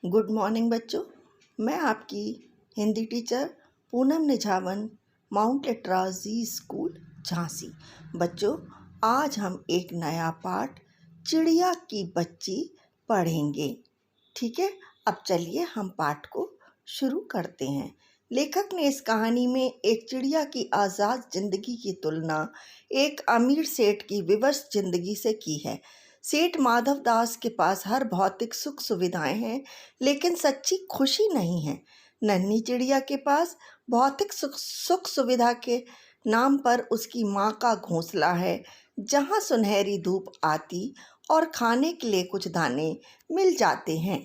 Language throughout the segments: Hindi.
गुड मॉर्निंग बच्चों। मैं आपकी Hindi teacher Poonam Nijhawan, Mount Litera Zee school Jhansi. बच्चों, आज हम एक नया पाठ चिड़िया की बच्ची पढ़ेंगे। ठीक है, अब चलिए हम पाठ को शुरू करते हैं। लेखक ने इस कहानी में एक चिड़िया की आज़ाद जिंदगी की तुलना एक अमीर सेठ की विवश जिंदगी से की है। सेठ माधव दास के पास हर भौतिक सुख सुविधाएं हैं, लेकिन सच्ची खुशी नहीं है। नन्ही चिड़िया के पास भौतिक सुख सुविधा के नाम पर उसकी माँ का घोंसला है, जहाँ सुनहरी धूप आती और खाने के लिए कुछ दाने मिल जाते हैं।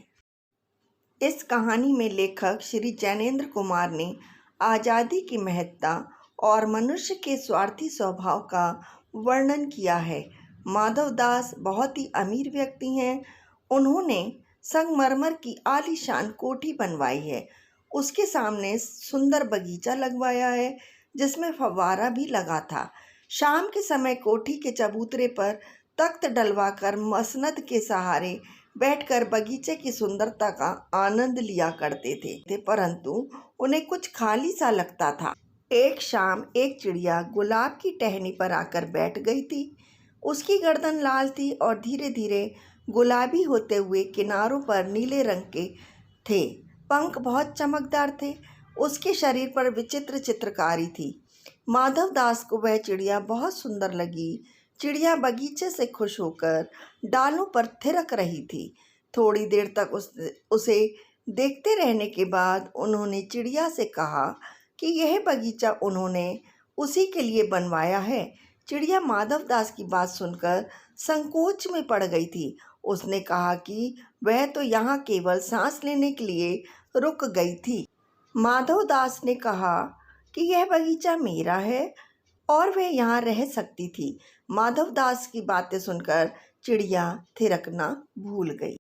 इस कहानी में लेखक श्री जैनेन्द्र कुमार ने आज़ादी की महत्ता और मनुष्य के स्वार्थी स्वभाव का वर्णन किया है। माधव दास बहुत ही अमीर व्यक्ति हैं। उन्होंने संगमरमर की आलीशान कोठी बनवाई है। उसके सामने सुंदर बगीचा लगवाया है, जिसमें फव्वारा भी लगा था। शाम के समय कोठी के चबूतरे पर तख्त डलवाकर मसनद के सहारे बैठकर बगीचे की सुंदरता का आनंद लिया करते थे, परंतु उन्हें कुछ खाली सा लगता था। एक शाम एक चिड़िया गुलाब की टहनी पर आकर बैठ गई थी। उसकी गर्दन लाल थी और धीरे धीरे गुलाबी होते हुए किनारों पर नीले रंग के थे। पंख बहुत चमकदार थे। उसके शरीर पर विचित्र चित्रकारी थी। माधव दास को वह चिड़िया बहुत सुंदर लगी। चिड़िया बगीचे से खुश होकर डालों पर थिरक रही थी। थोड़ी देर तक उसे देखते रहने के बाद उन्होंने चिड़िया से कहा कि यह बगीचा उन्होंने उसी के लिए बनवाया है। चिड़िया माधव दास की बात सुनकर संकोच में पड़ गई थी। उसने कहा कि वह तो यहाँ केवल सांस लेने के लिए रुक गई थी। माधव दास ने कहा कि यह बगीचा मेरा है और वह यहाँ रह सकती थी। माधव दास की बातें सुनकर चिड़िया थिरकना भूल गई।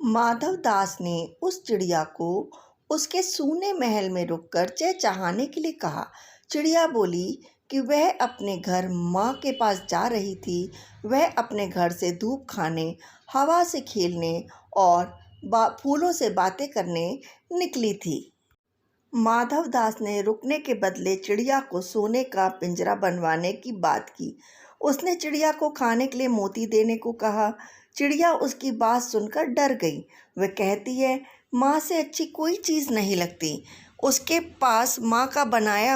माधव दास ने उस चिड़िया को उसके सूने महल में रुककर चहचहाने के लिए कहा। चिड़िया बोली कि वह अपने घर माँ के पास जा रही थी। वह अपने घर से धूप खाने, हवा से खेलने और फूलों से बातें करने निकली थी। माधव दास ने रुकने के बदले चिड़िया को सोने का पिंजरा बनवाने की बात की। उसने चिड़िया को खाने के लिए मोती देने को कहा। चिड़िया उसकी बात सुनकर डर गई। वह कहती है, माँ से अच्छी कोई चीज़ नहीं लगती। उसके पास माँ का बनाया